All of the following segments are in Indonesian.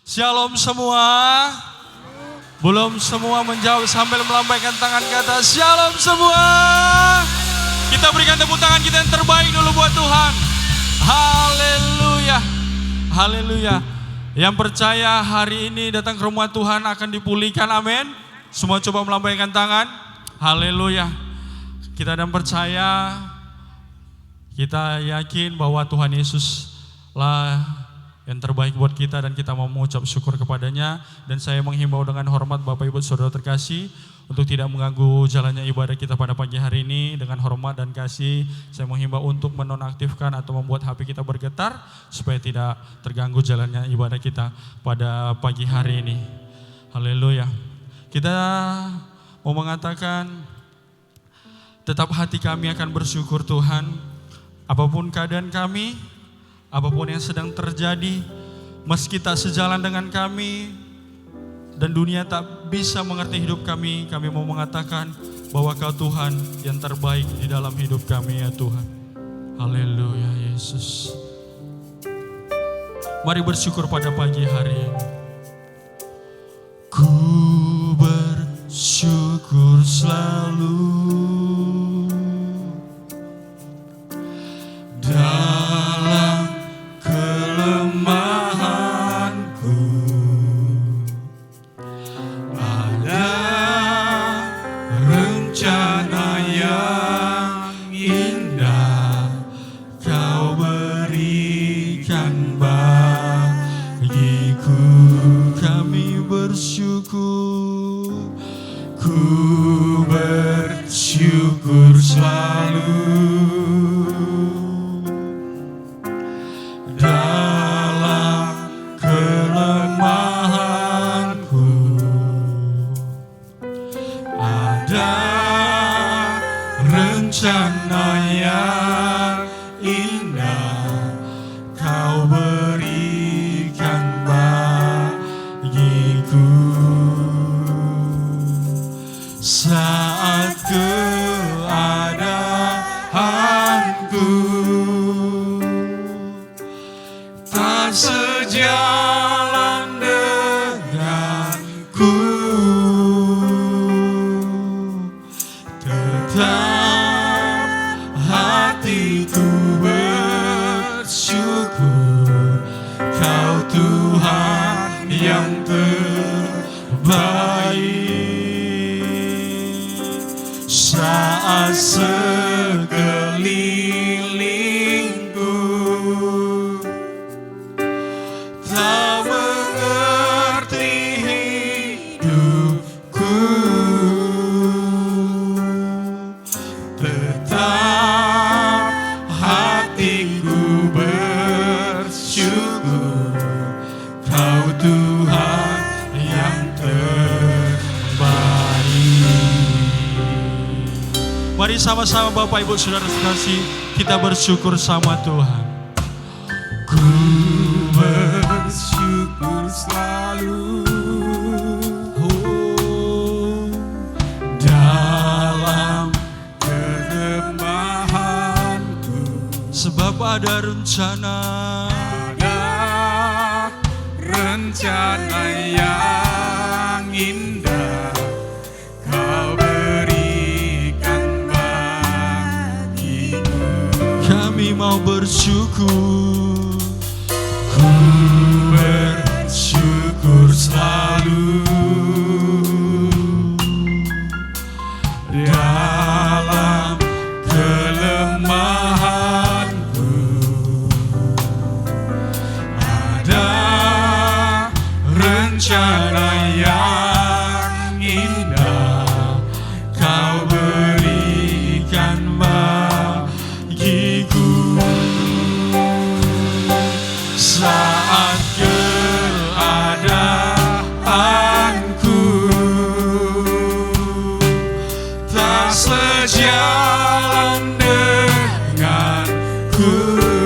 Shalom semua. Belum semua menjawab sambil melambaikan tangan ke atas. Shalom semua. Kita berikan tepuk tangan kita yang terbaik dulu buat Tuhan. Haleluya. Haleluya. Yang percaya hari ini datang ke rumah Tuhan akan dipulihkan. Amin. Semua coba melambaikan tangan. Haleluya. Kita dan percaya, kita yakin bahwa Tuhan Yesus lah yang terbaik buat kita dan kita mau mengucap syukur kepadanya. Dan saya menghimbau dengan hormat Bapak Ibu Saudara terkasih untuk tidak mengganggu jalannya ibadah kita pada pagi hari ini. Dengan hormat dan kasih saya menghimbau untuk menonaktifkan atau membuat HP kita bergetar supaya tidak terganggu jalannya ibadah kita pada pagi hari ini. Haleluya. Kita mau mengatakan tetap hati kami akan bersyukur Tuhan. Apapun keadaan kami, apapun yang sedang terjadi, meski tak sejalan dengan kami dan dunia tak bisa mengerti hidup kami mau mengatakan bahwa Kau Tuhan yang terbaik di dalam hidup kami ya Tuhan. Haleluya Yesus. Mari bersyukur pada pagi hari ini. Ku bersyukur selalu dalam kelemahanku. Ada rencana yang indah Kau berikan bagiku. Kami bersyukur, ku bersyukur selalu dalam kelemahanku. Ada rencana yang indah Kau berikan bagiku. Saat keadaanku tak sejalan denganku, tetap hatiku bersyukur Kau Tuhan yang terbaik. Saat sekelilingku tak mengerti hidupku, tetap hatiku bersyukur Kau Tuhan yang terbaik. Mari sama-sama Bapak Ibu Saudara terkasih kita bersyukur sama Tuhan. Ku bersyukur selalu dalam kelemahanku. Sebab ada rencana yang indah Kau berikan bagiku. Kami mau bersyukur, ku bersyukur selalu dalam kelemahanku. Ada rencana yang indah Kau berikan bagiku. Saat keadaanku tak sejalan denganku,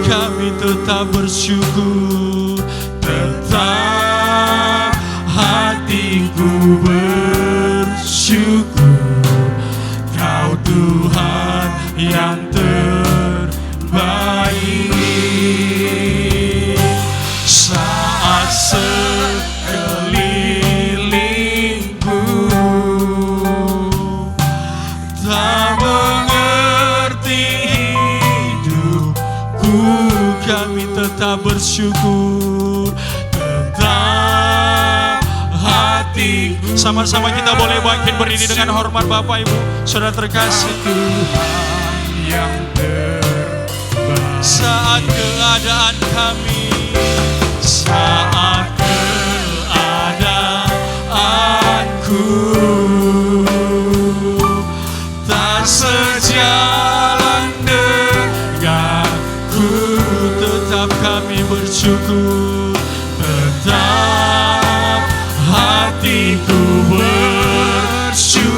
kami tetap bersyukur, tetap hatiku bersyukur Kau Tuhan yang terbaik. Saat bersyukur. Tetap hatiku. Sama-sama kita boleh bangkit berdiri dengan hormat Bapak Ibu, Saudara terkasih. Tuhan yang terbaik. Saat keadaan kami, saat keadaanku tak sejalan denganku, tetap kami bersyukur. Tetap hatiku bersyukur.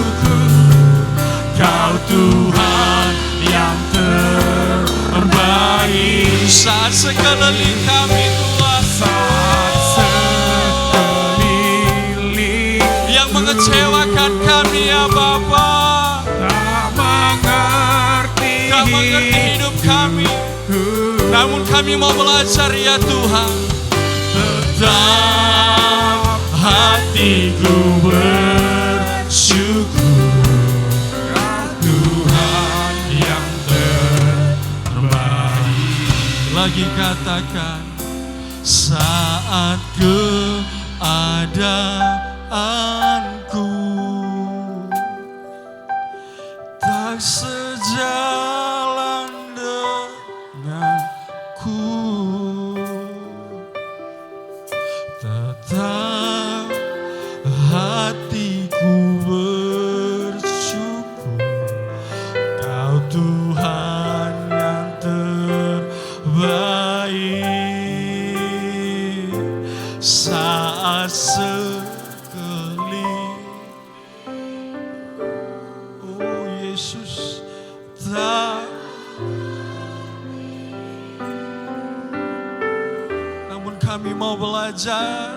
Kau Tuhan yang terbaik. Saat sekeliling kami Tuhan, Saat sekeliling yang mengecewakan kami ya Bapa, tak mengerti hidup kami, namun kami mau belajar ya Tuhan. Tetap hatiku bersyukur. Tuhan yang terbaik. Lagi katakan, saat keadaanku tak sejalan denganku, tetap hatiku bersyukur. Kau Tuhan yang terbaik. Saat sekeliling, oh Yesus, tak, namun kami mau belajar.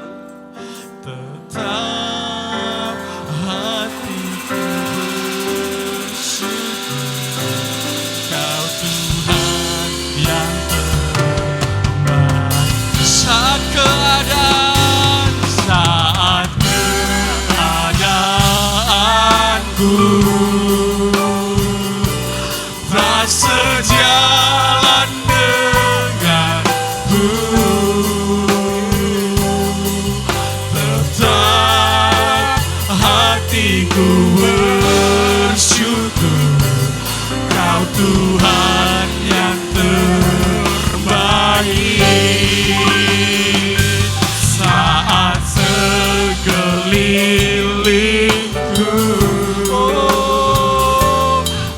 Tetap hatiku bersyukur. Kau Tuhan yang terbaik. Saat keadaanku tak sejalan denganku, tetap hatiku bersyukur. Kau Tuhan yang terbaik. Saat sekelilingku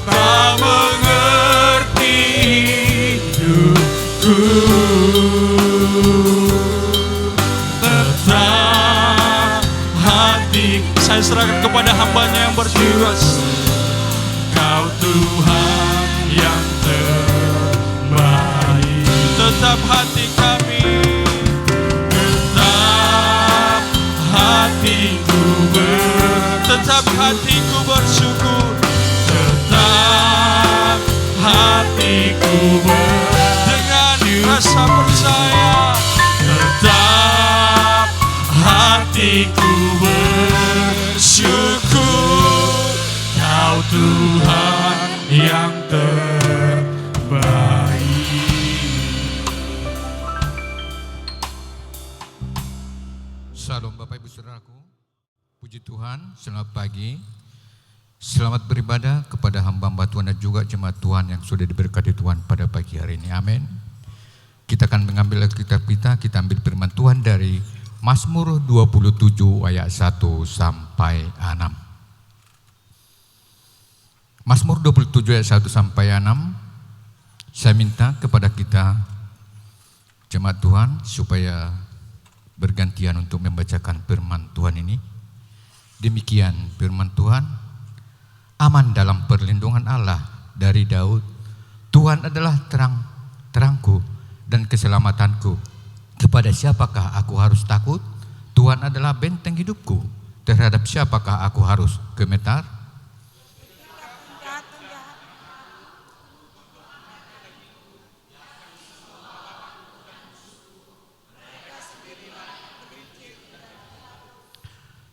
tak mengerti hidupku, tetap hati saya serahkan kepada hamba-Nya yang bertugas. Kau Tuhan yang terbaik. Tetap hati kami, tetap hatiku bersyukur. Tetap hatiku dengan rasa percaya. Tetap hatiku bersyukur. Kau Tuhan yang terbaik. Shalom Bapak Ibu Saudaraku. Puji Tuhan, selamat pagi. Selamat beribadah kepada hamba-hamba Tuhan dan juga jemaat Tuhan yang sudah diberkati Tuhan pada pagi hari ini. Amin. Kita akan mengambil Alkitab kita ambil firman Tuhan dari Mazmur 27 ayat 1 sampai 6. Mazmur 27 ayat 1 sampai 6. Saya minta kepada kita jemaat Tuhan supaya bergantian untuk membacakan firman Tuhan ini. Demikian firman Tuhan. Aman dalam perlindungan Allah dari Daud. Tuhan adalah terangku dan keselamatanku. Kepada siapakah aku harus takut? Tuhan adalah benteng hidupku. Terhadap siapakah aku harus gemetar?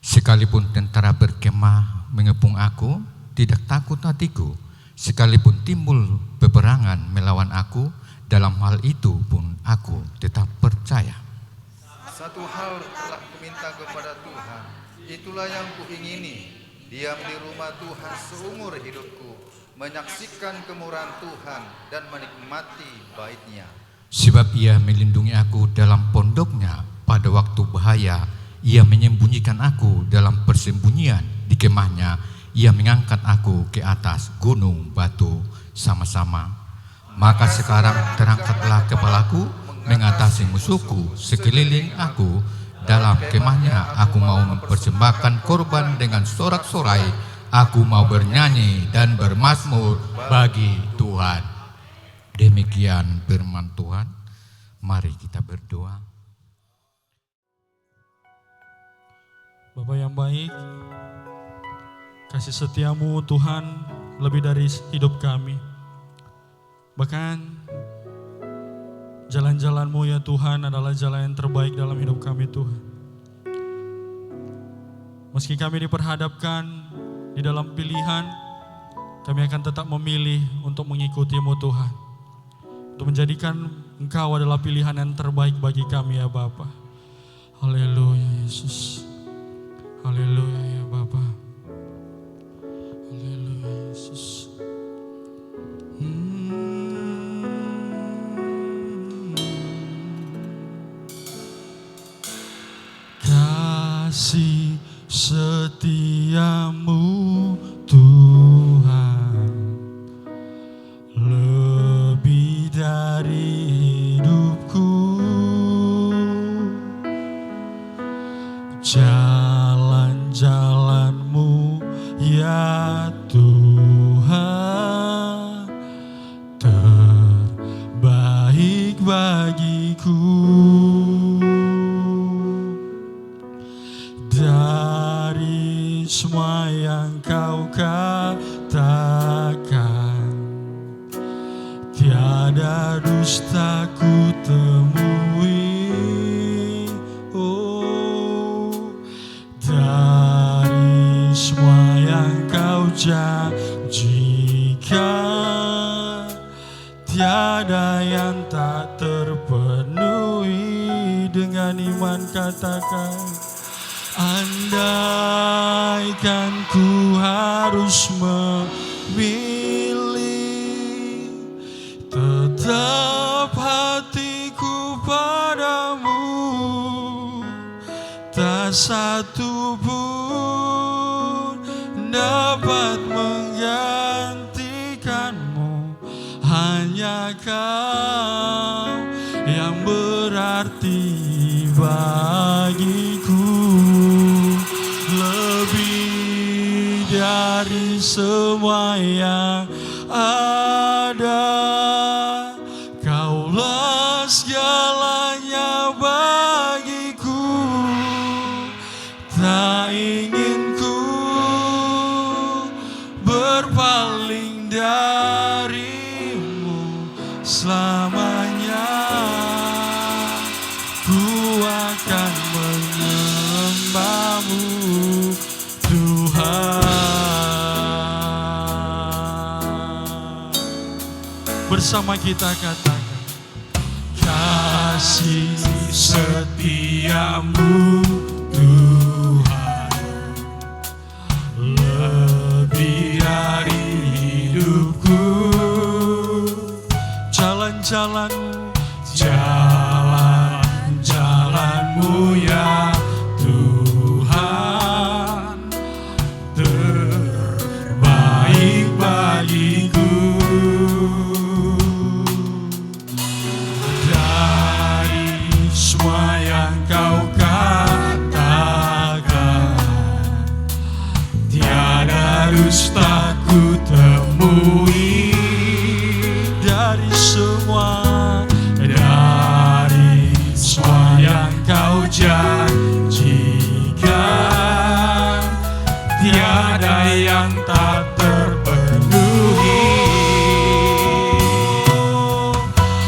Sekalipun tentara berkemah mengepung aku, tidak takut hatiku. Sekalipun timbul peperangan melawan aku, dalam hal itu pun aku tetap percaya. Satu hal telah kuminta kepada Tuhan, itulah yang kuingini, diam di rumah Tuhan seumur hidupku, menyaksikan kemurahan Tuhan dan menikmati bait-Nya. Sebab Ia melindungi aku dalam pondoknya, pada waktu bahaya Ia menyembunyikan aku dalam persembunyian di kemahnya. Ia mengangkat aku ke atas gunung batu sama-sama. Maka sekarang terangkatlah kepalaku mengatasi musuhku sekeliling aku. Dalam kemahnya aku mau mempersembahkan korban dengan sorak-sorai. Aku mau bernyanyi dan bermazmur bagi Tuhan. Demikian firman Tuhan. Mari kita berdoa. Bapa yang baik, kasih setiamu Tuhan lebih dari hidup kami. Bahkan jalan-jalanmu ya Tuhan adalah jalan yang terbaik dalam hidup kami Tuhan. Meski kami diperhadapkan di dalam pilihan, kami akan tetap memilih untuk mengikutimu Tuhan. Untuk menjadikan Engkau adalah pilihan yang terbaik bagi kami ya Bapa. Haleluya Yesus. Haleluya ya Bapa. Haleluya Yesus. Kasih setiamu Tuhan lebih dari hidupku. Jalan-jalanmu ya Tuhan terbaik bagiku. Dari semua yang kau katakan, tiada dusta ku temui. Oh, dari semua yang kau janjikan, tiada yang tak terpenuhi. Dengan iman katakan, andaikan ku harus memilih, tetap hatiku padamu, tak satu pun dapat menggantikanmu. Hanya Kau yang berarti bagiku, lebih dari semua yang ada. Kaulah segalanya bagiku, tak ingin ku berpaling darimu selamanya. Ku akan menyembahmu Tuhan. Bersama kita katakan, kasih setiamu Tuhan lebih dari hidupku. Jalan-jalanmu, jalan-jalanmu ya Tuhan terbaik bagiku. Dari semua yang kau katakan, tiada dusta ku temui. Dari semua yang kau janjikan, tiada yang tak terpenuhi.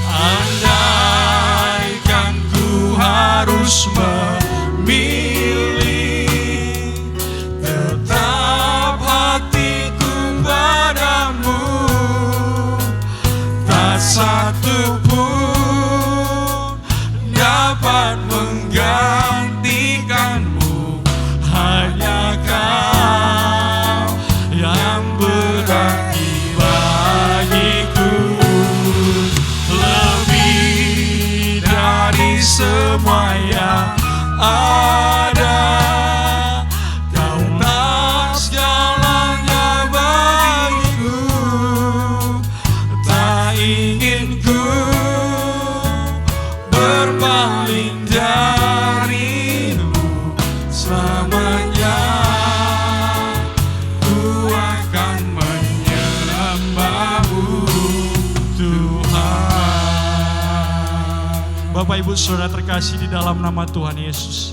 Andaikan ku harus memilih, tetap hatiku padamu, tak satu pun selamanya ku akan menyembah-Mu Tuhan. Bapak Ibu Saudara terkasih di dalam nama Tuhan Yesus,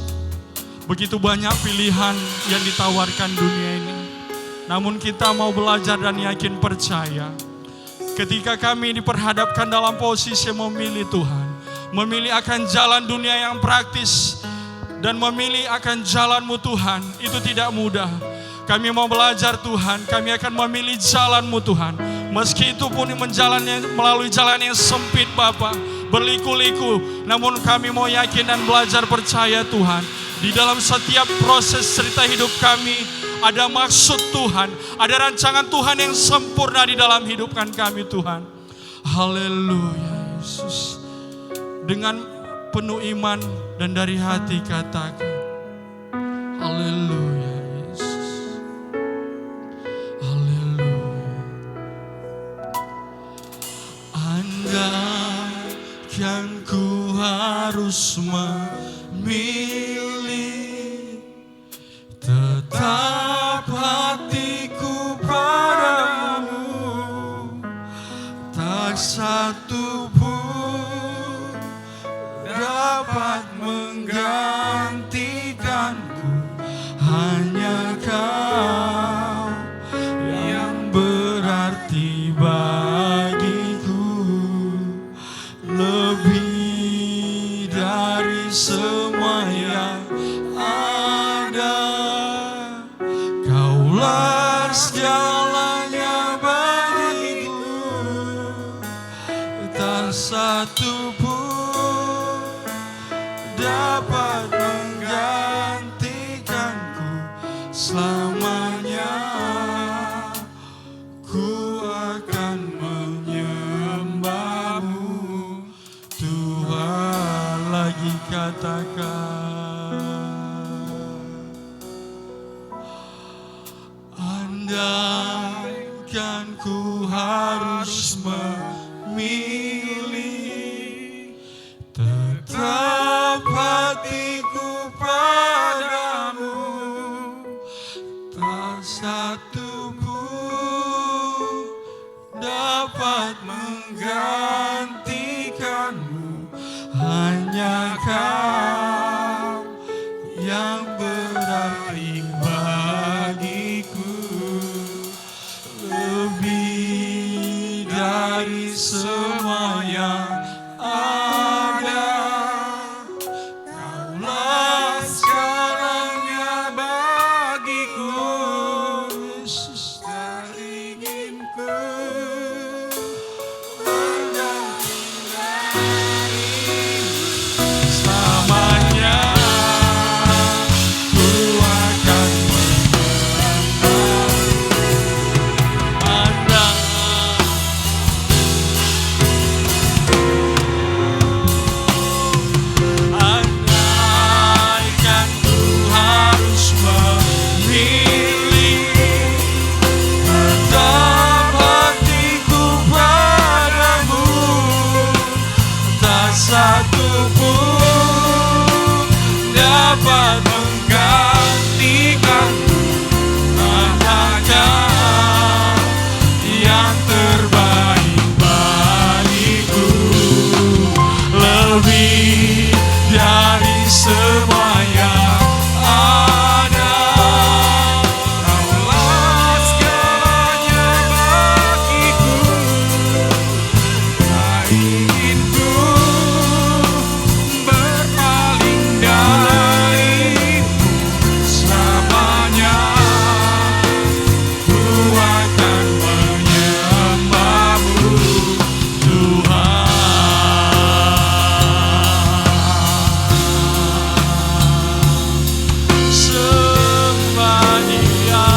begitu banyak pilihan yang ditawarkan dunia ini, namun kita mau belajar dan yakin percaya. Ketika kami diperhadapkan dalam posisi memilih Tuhan, memilih akan jalan dunia yang praktis, dan memilih akan jalan-Mu Tuhan, itu tidak mudah. Kami mau belajar Tuhan, kami akan memilih jalan-Mu Tuhan. Meski itu pun melalui jalan yang sempit Bapa, berliku-liku, namun kami mau yakin dan belajar percaya Tuhan. Di dalam setiap proses cerita hidup kami, ada maksud Tuhan, ada rancangan Tuhan yang sempurna di dalam hidupkan kami Tuhan. Haleluya Yesus. Dengan penuh iman dan dari hati katakan, haleluya Yesus. Haleluya. Andaikan ku harus memilih, tetap hatiku padamu, tak satu pun dapat menggantikanku, hanya Kau yang berarti bagiku, lebih dari semua yang ada. Kaulah segalanya bagiku, tak satu pun dapat menggantikanku selamanya. Ku akan menyembah-Mu Tuhan. Lagi katakan, andaikan ku harus memilih, tetap hatiku padamu, tak satu pun dapat menggantikanmu, hanya Kau yang berarti bagiku, lebih dari semua yang ada. Kaulah segalanya bagiku, Yesus, tak ingin ku mengganti selamanya. Ku akan andaikan ku harus memilih, tetap hatiku padamu, tak satu pun dapat menggantikanmu, hanya yang terbaik bagiku, lebih dari semua yang ada. Kaulah segalanya bagiku, tak ingin ku berpaling darimu selamanya. Ku akan menyembah-Mu Tuhan. Sembah Dia.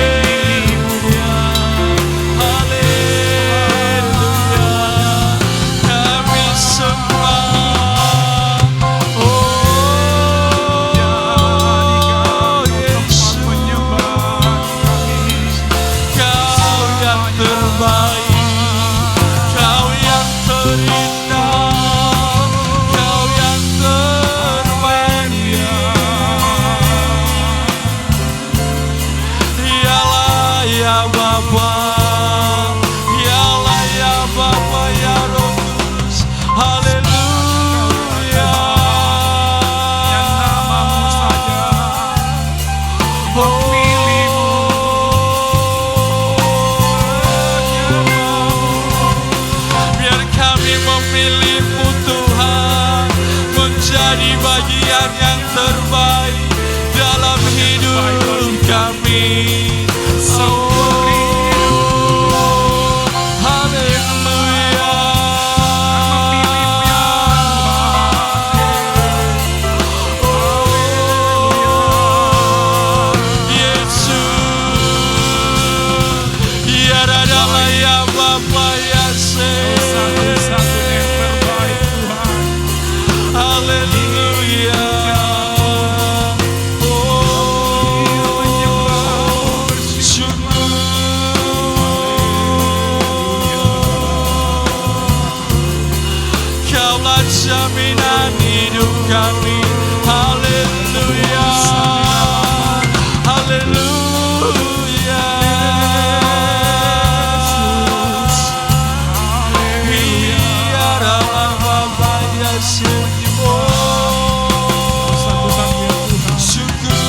Haleluya, haleluya, kami sembah. Oh Yesus, Kau yang terbaik. ya Bapa ya Satu-satu yang terbaik Tuhan. Haleluya. Kaulah jaminan hidup kami. Haleluya. Haleluya. Biarlah Bapa ya Satu-satunya Tuhan. syukur.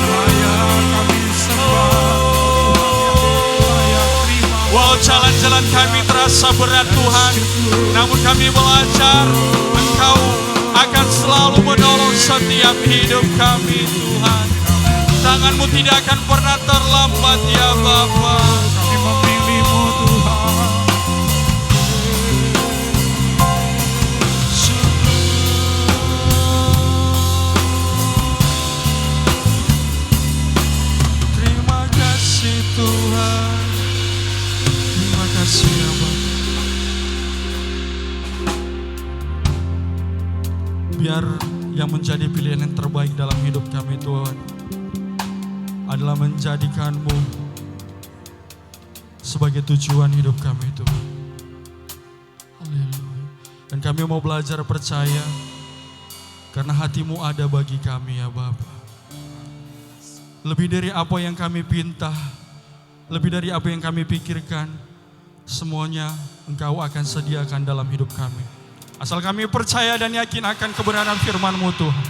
Layak kami sembah. Layak terima. Walau jalan-jalan kami terasa berat Tuhan, namun kami belajar Engkau akan selalu menolong setiap hidup kami Tuhan. Tangan-Mu tidak akan pernah terlambat ya Bapa. Kami memilih-Mu Tuhan. Terima kasih Tuhan. Terima kasih ya Bapa. Biar yang menjadi pilihan yang terbaik dalam hidup kami Tuhan adalah menjadikan-Mu sebagai tujuan hidup kami Tuhan. Haleluya. Dan kami mau belajar percaya karena hati-Mu ada bagi kami ya Bapa. Lebih dari apa yang kami pinta, lebih dari apa yang kami pikirkan, semuanya Engkau akan sediakan dalam hidup kami. Asal kami percaya dan yakin akan kebenaran firman-Mu Tuhan.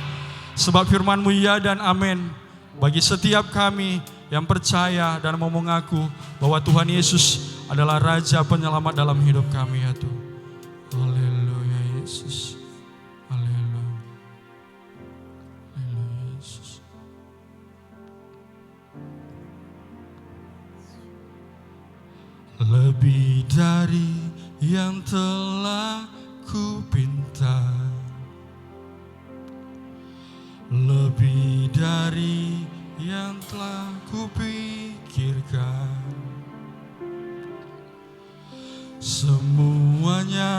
Sebab firman-Mu ya dan amin bagi setiap kami yang percaya dan mau mengaku bahwa Tuhan Yesus adalah Raja Penyelamat dalam hidup kami ya Tuhan. Haleluya Yesus. Haleluya. Haleluya Yesus. Lebih dari yang telah ku pinta, lebih dari yang telah ku pikirkan, semuanya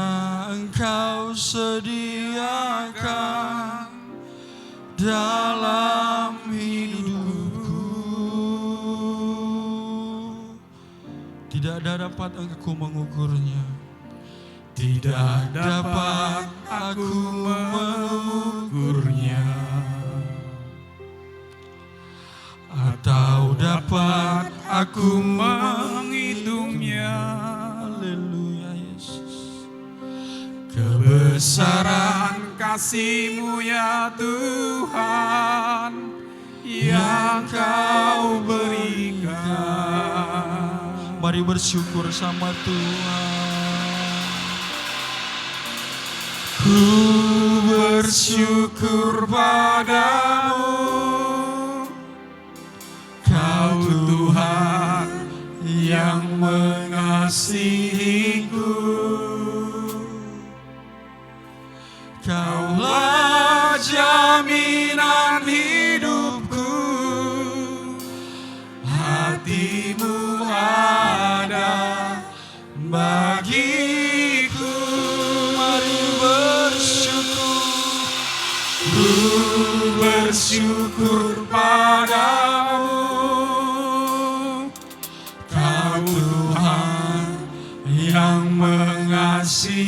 Engkau sediakan dalam hidupku. Tidak dapat aku mengukurnya, tidak dapat aku mengukurnya, atau dapat aku menghitungnya. Haleluya Yesus. Kebesaran kasih-Mu ya Tuhan yang Kau berikan. Mari bersyukur sama Tuhan. Ku bersyukur padamu, Kau Tuhan yang mengasihiku. Kaulah jaminan hidupku, hati-Mu ada bagiku. Mari bersyukur. Ku bersyukur padamu, Kau Tuhan yang mengasihiku.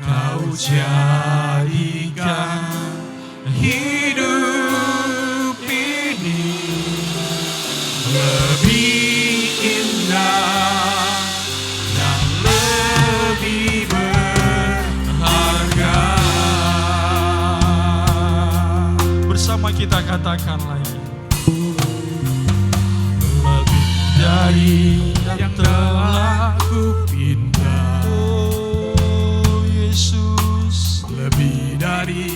Kau jadikan hidup ini lebih indah dan lebih berharga. Bersama kita katakan lagi. Lebih dari yang telah ku pinta, Oh Yesus. lebih dari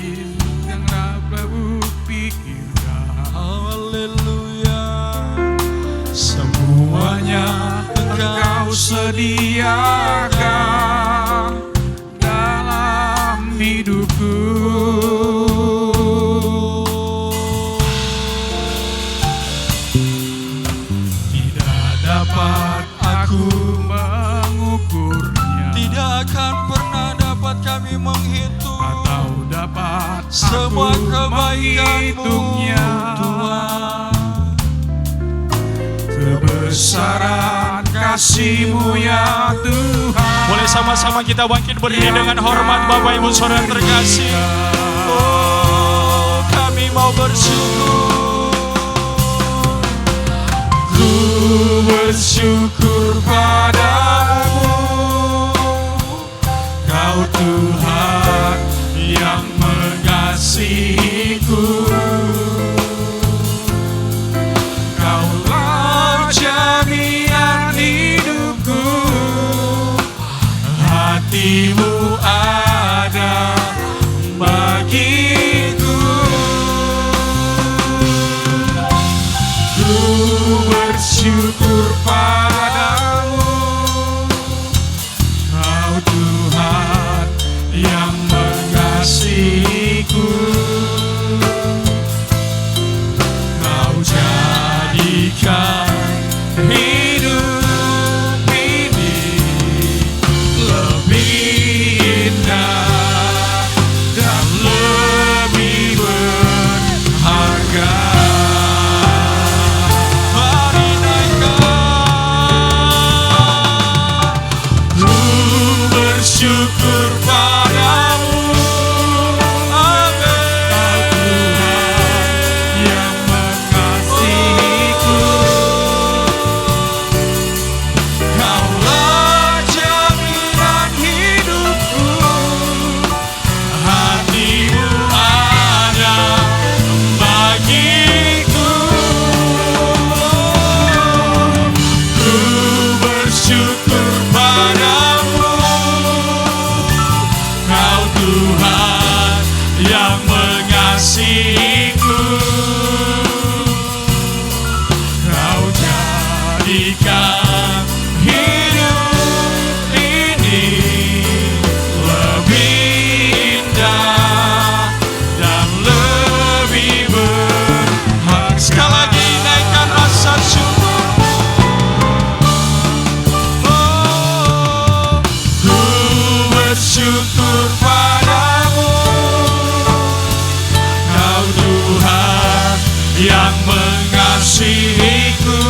yang dapat ku pikirkan. Haleluya. Semuanya Engkau sediakan dalam hidupku. Tidak dapat aku mengukurnya, Tidak akan pernah dapat kami menghitung atau dapat semua aku kebaikan-Mu, menghitungnya. Tuhan. Kebesaran kasih-Mu ya Tuhan. Boleh sama-sama kita bangkit berdiri dengan hormat Bapak Ibu Saudara terkasih. Oh, kami mau bersyukur. Ku bersyukur padamu, Kau Tuhan yang mengasihiku. Kaulah jaminan hidupku, hati-Mu ada bagiku. Ku bersyukur padamu, Kau Tuhan yang mengasihiku. Kau jadikan hidup ini lebih indah dan lebih berharga. Mari naikkan. Ku bersyukur padamu, yang mengasihiku. Kaulah jaminan hidupku, hati-Mu ada bagiku. Ku bersyukur padamu, Kau Tuhan yang mengasihiku. Kau jadikan hidup ini lebih indah dan lebih berharga. Sekali lagi naikkan rasa syukur. Oh, Ku bersyukur padamu, Kau Tuhan yang mengasihiku.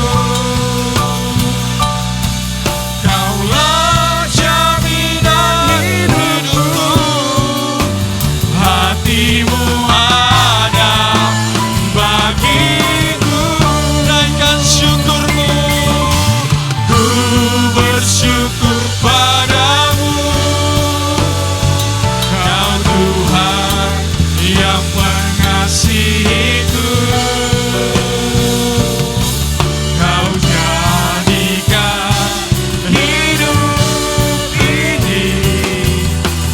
Kaulah jaminan hidupku, hati-Mu ada bagiku. naikkan syukurmu. Ku bersyukur padamu, Kau Tuhan yang mengasihiku. Kau jadikan hidup ini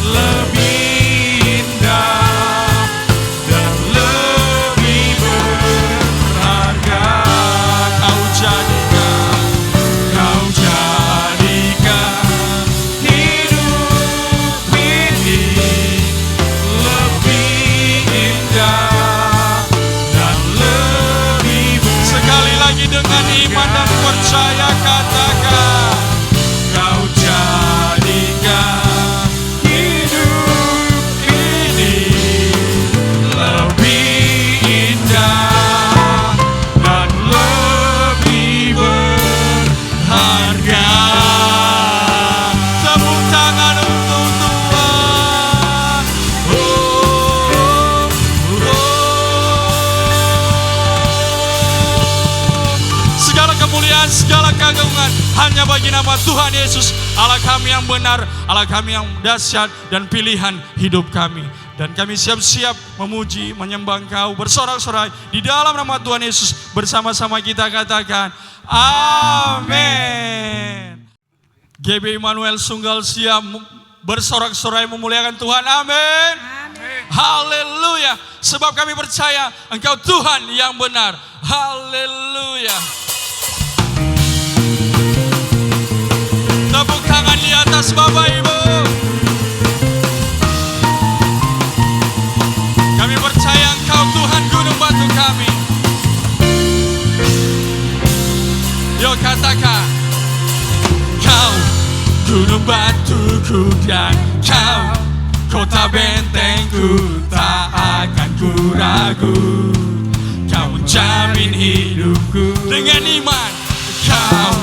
lebih indah dan lebih berharga. Kau jadikan Kau jadikan hidup ini lebih indah dan lebih berharga. sekali lagi dengan iman dan percaya katakan. Kau jadikan hidup ini lebih indah dan lebih berharga. Tepuk tangan untuk Tuhan. Segala kemuliaan, segala keagungan hanya bagi nama Tuhan Yesus, Allah kami yang benar, Allah kami yang dahsyat dan pilihan hidup kami. Dan kami siap-siap memuji, menyembah Engkau, bersorak-sorai di dalam nama Tuhan Yesus. Bersama-sama kita katakan, amin. GB Immanuel Sunggal siap bersorak-sorai memuliakan Tuhan, amin. Haleluya. Sebab kami percaya Engkau Tuhan yang benar. Haleluya. Tepuk tangan di atas Bapak Ibu. Kami percaya Engkau Tuhan gunung batu kami. Katakan, Kau gunung batuku dan Kau kota bentengku, tak akan ku ragu. Kau menjamin hidupku dengan iman. Kau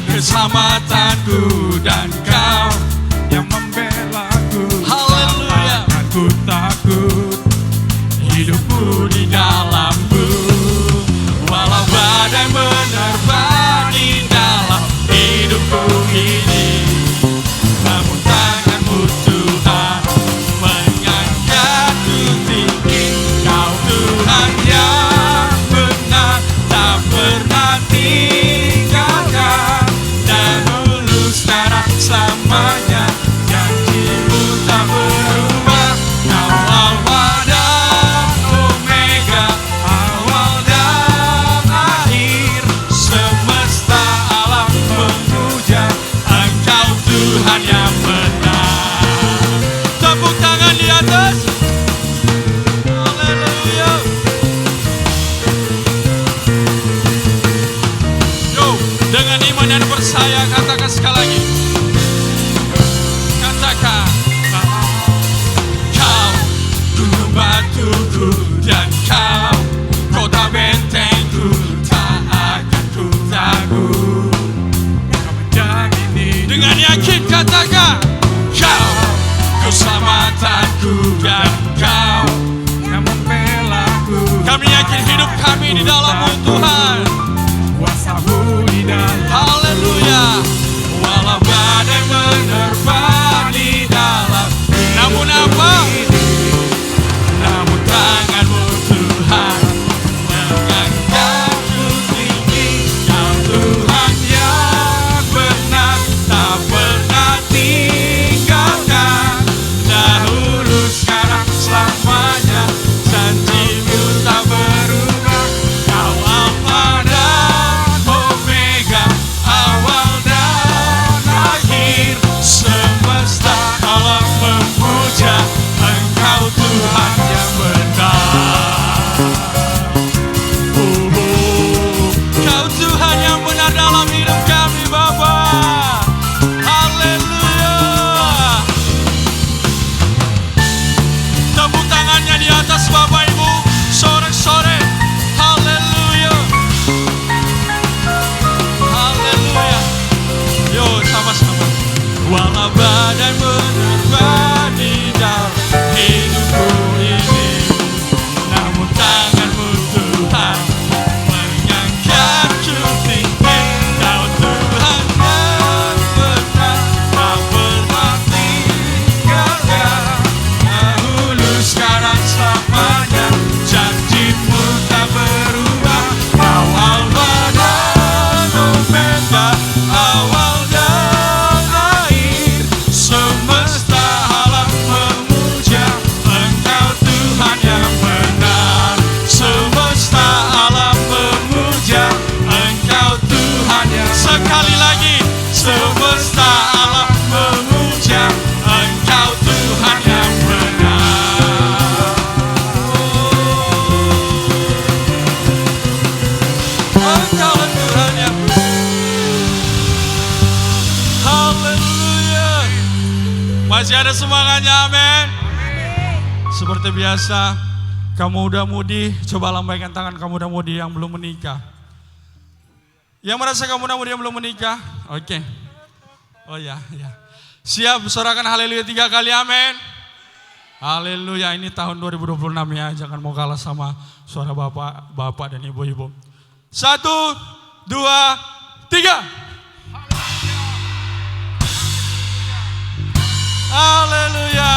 keselamatanku dan Kau yang membelaku. Haleluya. Tak akan ku takut, hidupku di dalam-Mu. Walau badai menerpa di dalam hidupku ini, namun tangan-Mu Tuhan mengangkatku tinggi. Kau Tuhan yang benar, tak pernah tinggalkan, dahulu sekarang selamanya. Janji-Mu tak berubah. Kau Alfa dan Omega, awal dan akhir. Semesta alam memuja Engkau Tuhan yang benar. Tepuk tangan di atas. Haleluya. Yo, dengan iman dan percaya katakan sekali lagi. Katakan, Kau gunung batuku dan Kau kota bentengku, tak akan ku takut. Kau menjamin hidup. Dengan yakin katakan, Kau keselamatanku dan Kau Yang membelaku. Kami yakin hidup kami di dalam-Mu Tuhan. Kuasa-Mu di dalam. Haleluya. Walau badai menerpa di dalam, namun apa? Namun tangan-Mu Tuhan mengangkatku tinggi. Kau Tuhan yang benar, tak pernah tinggalkan, dahulu sekarang selamanya. Janji-Mu tak berubah. Kau Alfa dan Omega, awal dan akhir. Semesta alam memuja Engkau Tuhan yang benar. Kau Tuhan yang benar dalam hidup kami Bapa. Haleluya. Tepuk tangannya di atas Bapak Ibu, sore-sore. Haleluya. Haleluya. Yo, sama-sama. Walau badai menerpa di dalam hidupku ini, namun tangan-Mu Tuhan mengangkatku tinggi. Kau Tuhan yang benar, tak pernah tinggalkan, dahulu sekarang selamanya. Janji-Mu tak berubah. Kau Alfa dan Omega, awal dan akhir. Semesta alam memuja Engkau Tuhan yang benar. Semesta alam memuja Engkau Tuhan yang. Sekali lagi, semesta alam memuja Engkau Tuhan yang benar. Engkau Tuhan yang benar. Haleluya. Masih ada semangatnya, amin. Seperti biasa, kamu udah mudi, coba lambaikan tangan kamu udah mudi yang belum menikah. Yang merasa kamu udah mudi yang belum menikah, oke. Oh ya, ya. Siap, sorakan haleluya 3 kali, amin. Haleluya, ini tahun 2026 ya, jangan mau kalah sama suara bapak dan ibu-ibu. 1, 2, 3. Haleluya,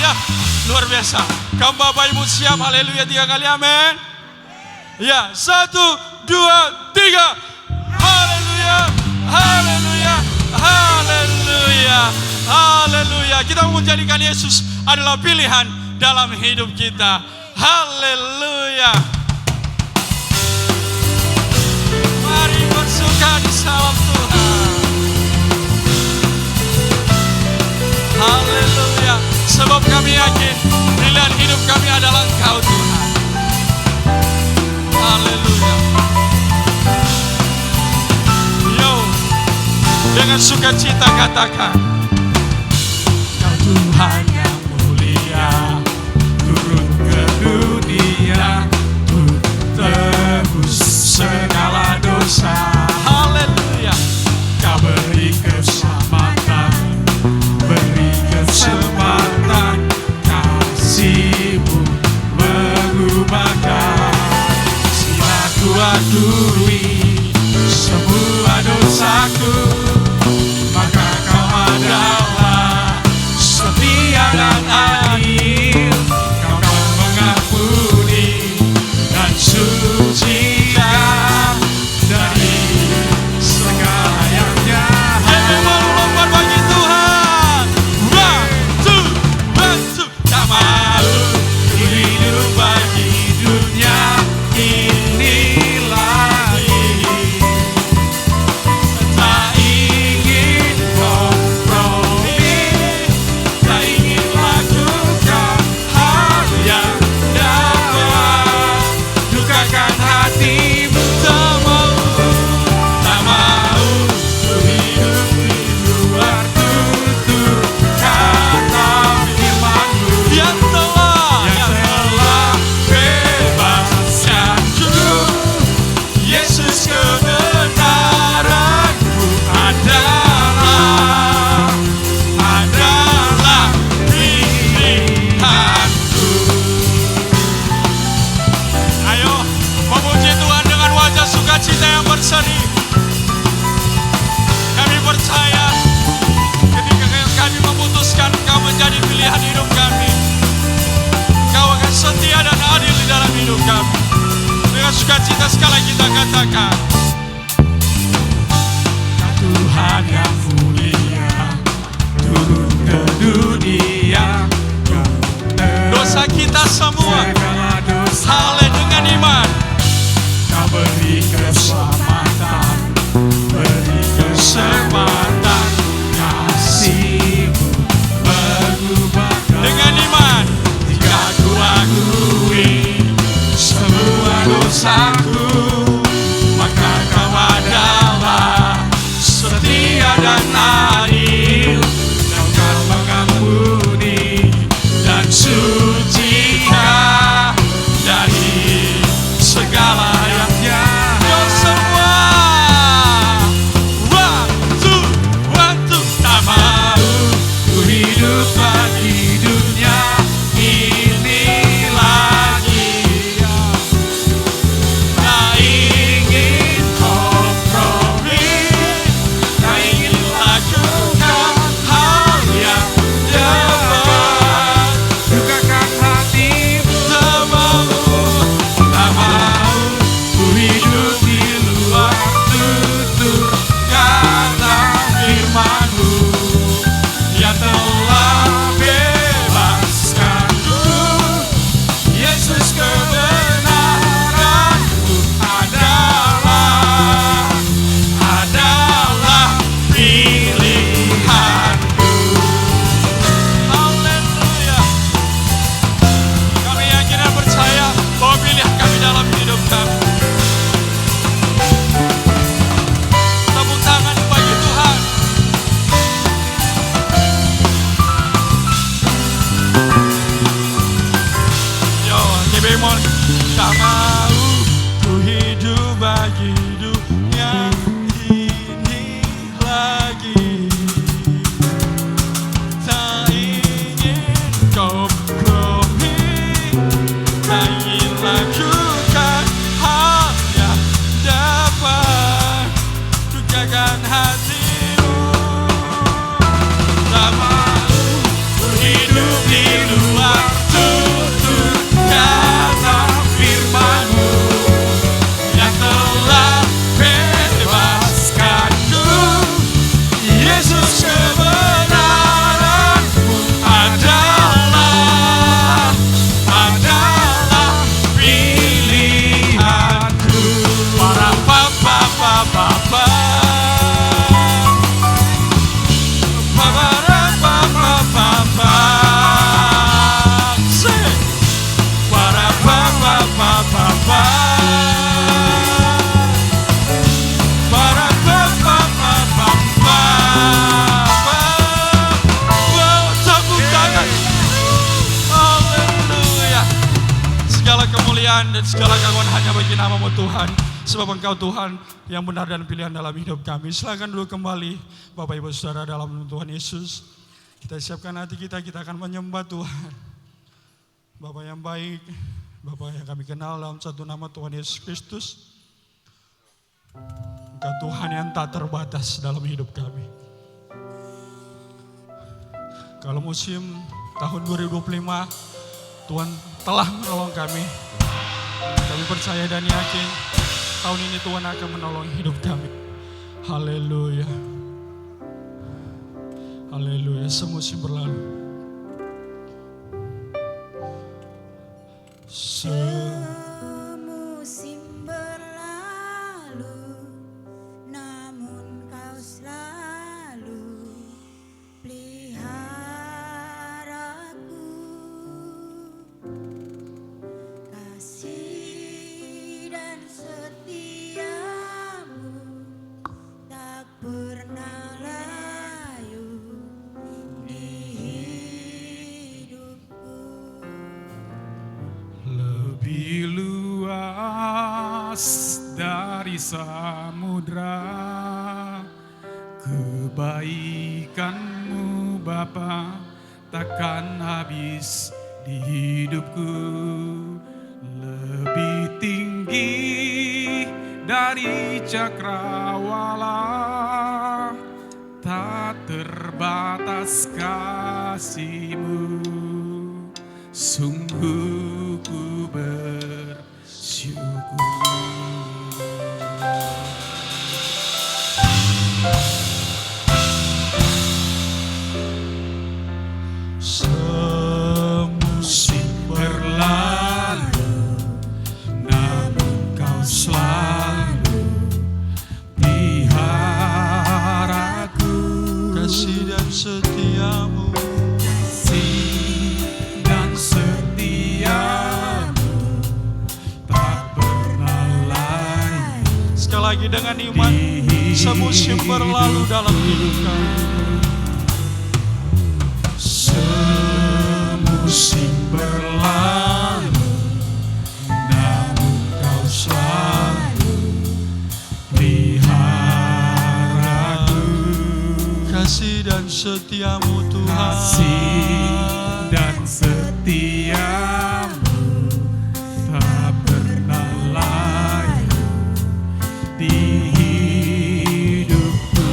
ya luar biasa. Kamu Bapak Ibu siap, haleluya 3 kali, amin. Ya, 1, 2, 3. Haleluya, haleluya, haleluya, haleluya. Kita menjadikan Yesus adalah pilihan dalam hidup kita. Haleluya. Mari bersuka di dalam Tuhan. Haleluya. Sebab kami yakin pilihan hidup kami adalah Engkau Tuhan. Haleluya. Dengan sukacita katakan, Kau Tuhan yang mulia, turun ke dunia untuk tebus segala dosa. Haleluya. Kau beri keselamatan, beri kesempatan, kasih-Mu mengubahkan. Sila ku akui semua dosaku, maka Kau adalah setia dan adil. Kau akan mengampuni dan sucikan dari segala yang jahat. Ayo baru lompat bagi Tuhan. One, two. Tak mau hidup bagi dunia ini lagi. Tak Segala keagungan hanya bagi nama-Mu Tuhan. Sebab Engkau Tuhan yang benar dan pilihan dalam hidup kami. Silakan dulu kembali Bapak Ibu Saudara dalam Tuhan Yesus. Kita siapkan hati kita akan menyembah Tuhan. Bapak yang baik, Bapak yang kami kenal dalam satu nama Tuhan Yesus Kristus. Engkau Tuhan yang tak terbatas dalam hidup kami. Kalau musim tahun 2025, Tuhan telah menolong kami. Kami percaya dan yakin tahun ini Tuhan akan menolong hidup kami. Haleluya. Haleluya, semusim berlalu. Semusim berlalu, namun Kau selalu peliharaku. Kasih dan setiamu tak pernah layu di hidupku. Lebih luas dari samudra kebaikan-Mu Bapa takkan habis di hidupku. Lebih tinggi dari cakrawala, tak terbatas kasih-Mu. Sungguh ku bersyukur. Semusim berlalu, namun Kau selalu peliharaku. Kasih dan setiamu, Kasih dan setiamu tak pernah layu. sekali lagi dengan iman, semusim berlalu dalam hidup kami. Semusim berlalu, namun Kau selalu peliharaku. Kasih dan setiamu Tuhan. Kasih dan setiamu tak pernah layu di hidupku.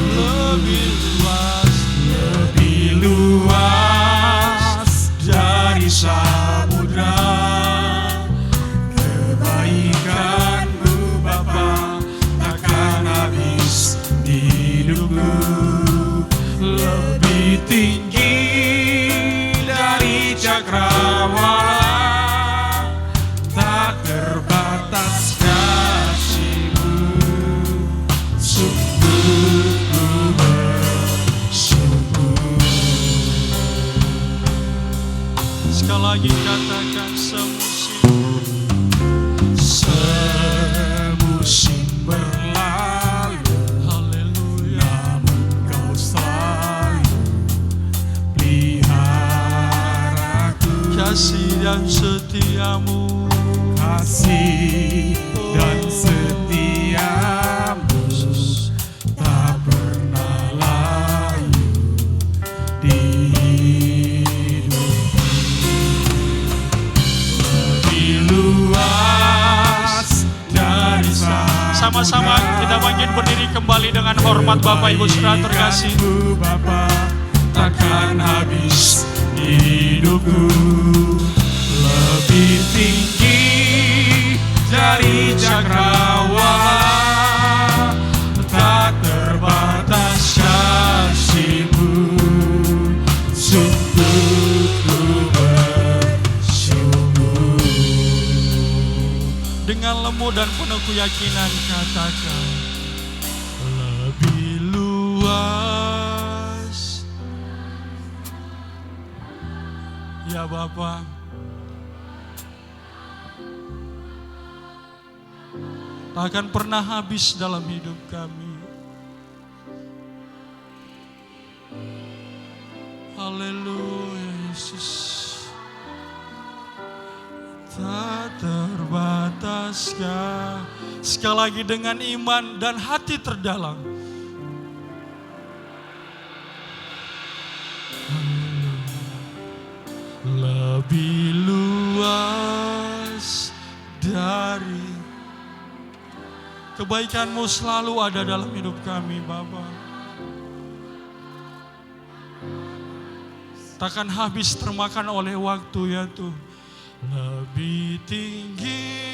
Lebih luas dari samudra kebaikan-Mu Bapa takkan habis di hidupku. Lebih tinggi dari cakrawala, tak terbatas kasih-Mu. Sungguh ku bersyukur. Sekali lagi katakan semusim. Semusim berlalu, Haleluya. namun Kau selalu peliharaku. Kasih dan setiamu, Kasih dan setiamu tak pernah layu di hidupku. Lebih luas dari sama-sama kita bangkit berdiri kembali dengan hormat Bapak Ibu Saudara terkasih. Kebaikan-Mu Bapa takkan habis di hidupku. Lebih tinggi dari cakrawala, tak terbatas kasih-Mu. Sungguh ku bersyukur. Dengan lembut dan penuh keyakinan katakan lebih luas. Ya Bapa, tak akan pernah habis dalam hidup kami. Haleluya Yesus. Tak terbatas Paskah. Sekali lagi dengan iman dan hati terdalam. Lebih luas dari kebaikan-Mu selalu ada dalam hidup kami, Bapa. Takkan habis termakan oleh waktu ya Tuhan. Lebih tinggi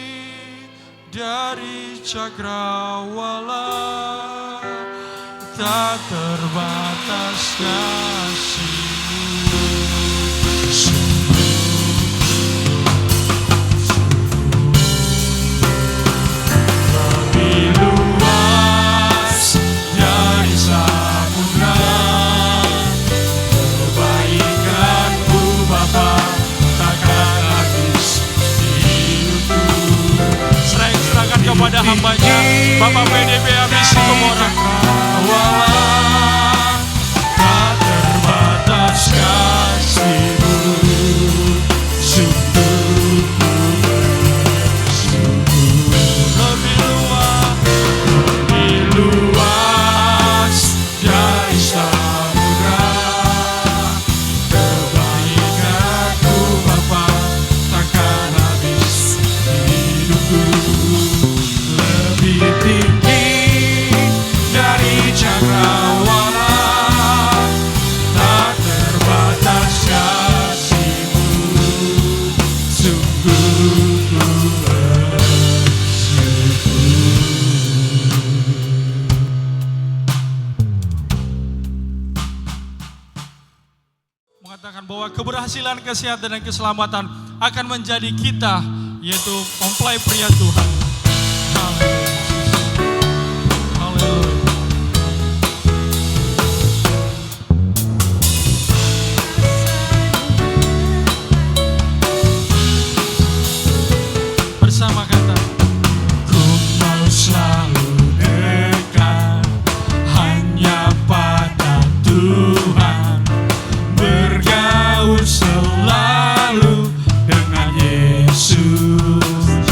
dari cakrawala, tak terbatas kasih-Mu. Lebih luas dari samudra, kebaikan-Mu Bapa takkan habis di hidupku. Serahkan kepada hamba-Nya Bapak PDB Abis Komora. Tak terbatas kasih-Mu, sungguh lebih luas dari samudra, kebaikan-Mu Bapa takkan habis di hidupku. Lebih tinggi dari cakrawala, tak terbatas kasih-Mu, sungguh ku mengatakan bahwa keberhasilan, kesehatan, dan keselamatan akan menjadi kita, yaitu mempelai pria Tuhan. Haleluya. Bersama kata, ku mau selalu dekat hanya pada Tuhan, bergaul selalu dengan Yesus.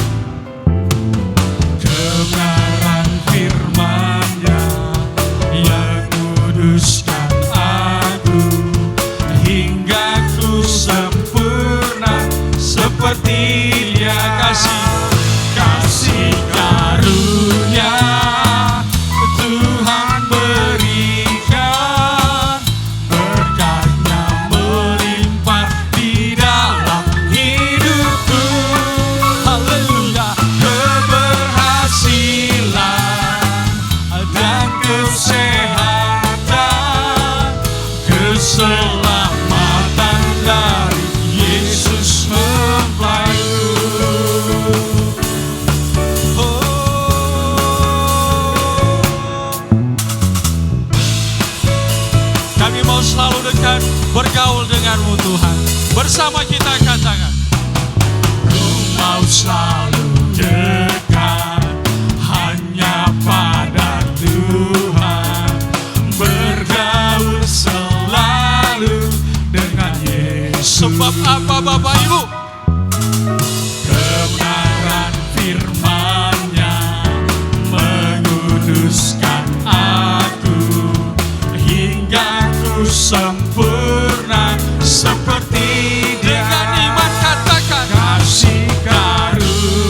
Kebenaran firman-Nya yang kuduskan aku, hingga ku sempurna seperti Dia. Kasih karunia Tuhan berikan, berkat-Nya melimpah di dalam hidupku. Haleluya. Keberhasilan dan kesehatan, keselamatan dari Yesus mempelaiku. Kami mau selalu dekat, bergaul dengan-Mu Tuhan. Bersama kita katakan, ku mau selalu dekat hanya pada Tuhan, bergaul selalu dengan Yesus. Sebab apa Bapak Ibu? Kebenaran firman-Nya menguduskan aku, hingga ku sempurna seperti Dia. Dengan iman katakan, kasih karunia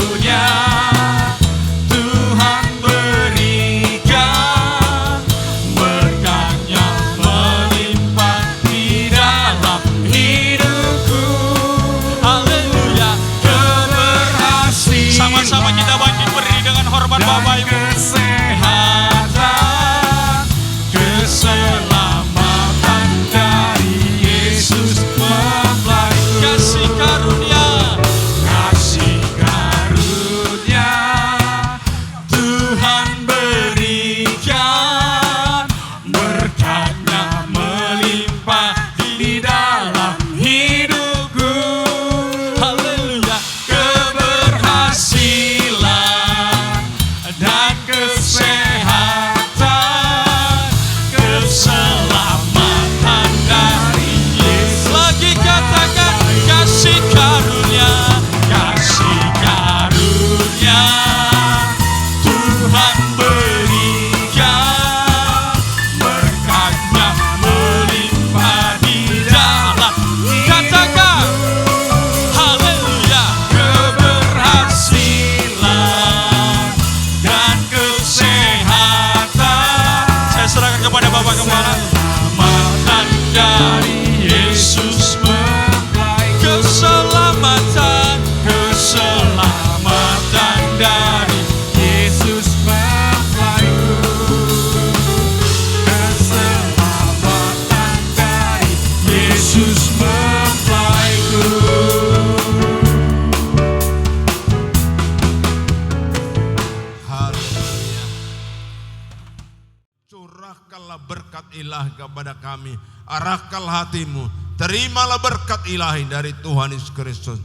Curahkanlah berkat ilahi kepada kami. Arahkanlah hatimu. Terimalah berkat ilahi dari Tuhan Yesus Kristus.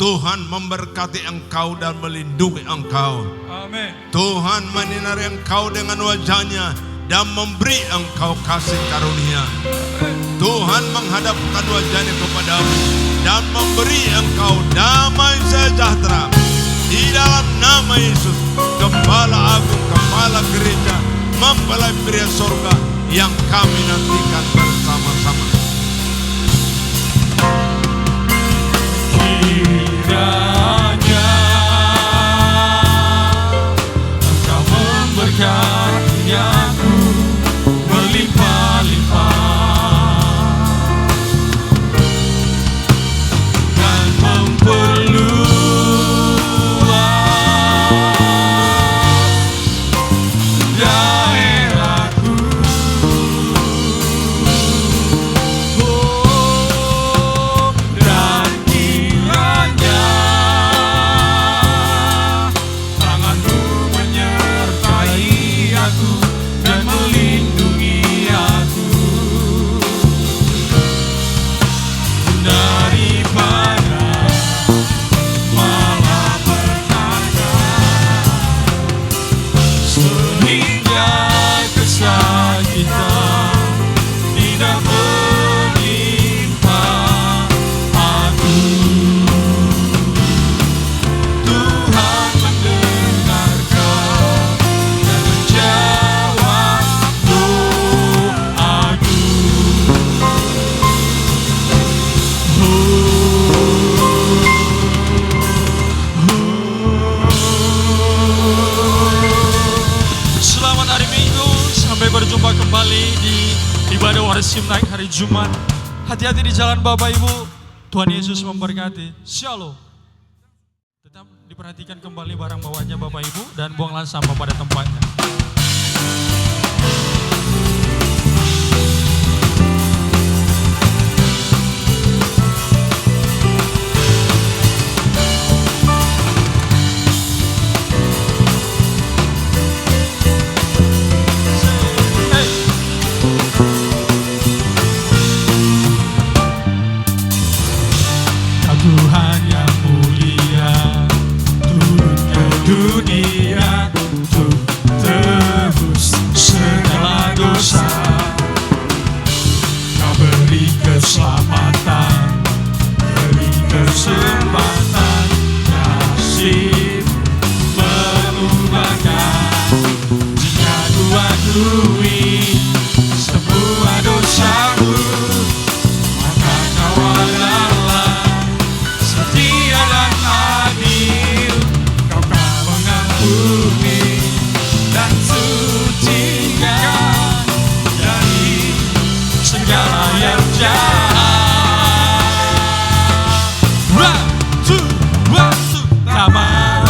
Tuhan memberkati engkau dan melindungi engkau. Amin. Tuhan menyinari engkau dengan wajahnya dan memberi engkau kasih karunia. Tuhan menghadapkan wajahnya kepadamu dan memberi engkau damai sejahtera. Di dalam nama Yesus, Gembala Agung, Kepala Gereja, mempelai pria surga yang kami nantikan bersama-sama. Kiranya Engkau memberkati aku melimpah-limpah dan memperluas daerahku. Dan kiranya tanganmu menyertai aku dan melindungi aku daripada malapetaka, sehingga kesakitan tidak menimpa aku. Tuhan mendengarkan dan menjawab doaku. Selamat hari Minggu, sampai berjumpa kembali di ibadah worship night hari Jumat. Hati-hati di jalan Bapak Ibu. Tuhan Yesus memberkati. Shalom. Tetap diperhatikan kembali barang bawaannya Bapak Ibu dan buanglah sampah pada tempatnya. Hey. Kau Tuhan yang mulia, turun ke dunia untuk tebus segala dosa. Kau beri keselamatan, beri kesempatan, kasih mengubahkan. Jika ku akui semua dosaku, maka kau adalah setia dan adil. Kau kan mengampuni dan sucikan dari segala yang jahat. Waktu tak mau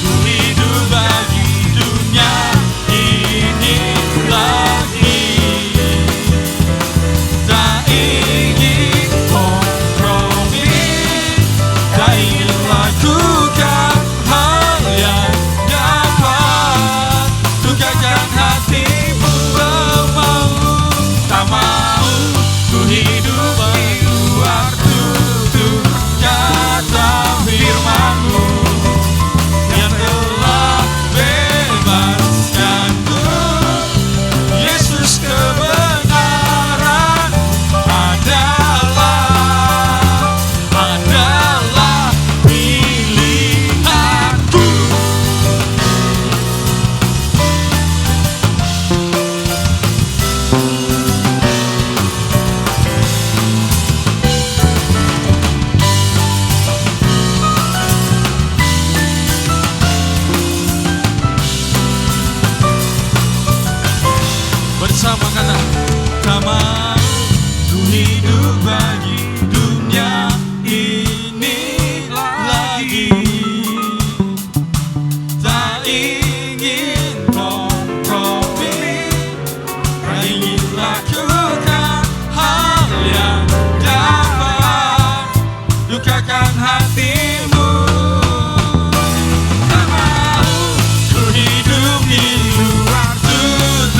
ku hidup bagi dunia ini lagi. Tak ingin kompromi, tak ingin lakukan hal yang dapat lukakan hatimu. Mau tak mau ku hidup di luar tutur kata firman-Mu yang telah bebaskanku. Yesus, kebenaran adalah pilihanku. Bersama kata, tak mau ku hidup bagi dunia ini lagi. Tak ingin kompromi, tak ingin lakukan hal yang dapat lukakan hatimu. Tak mau ku hidup di luar tutur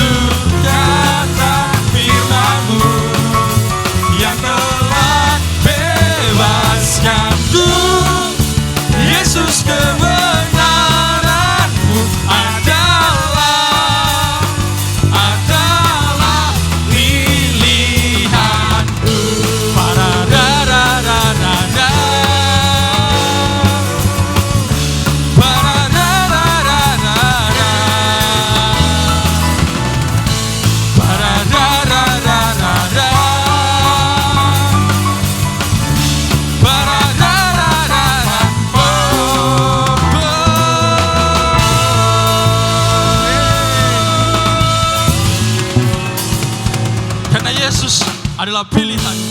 adalah pilihan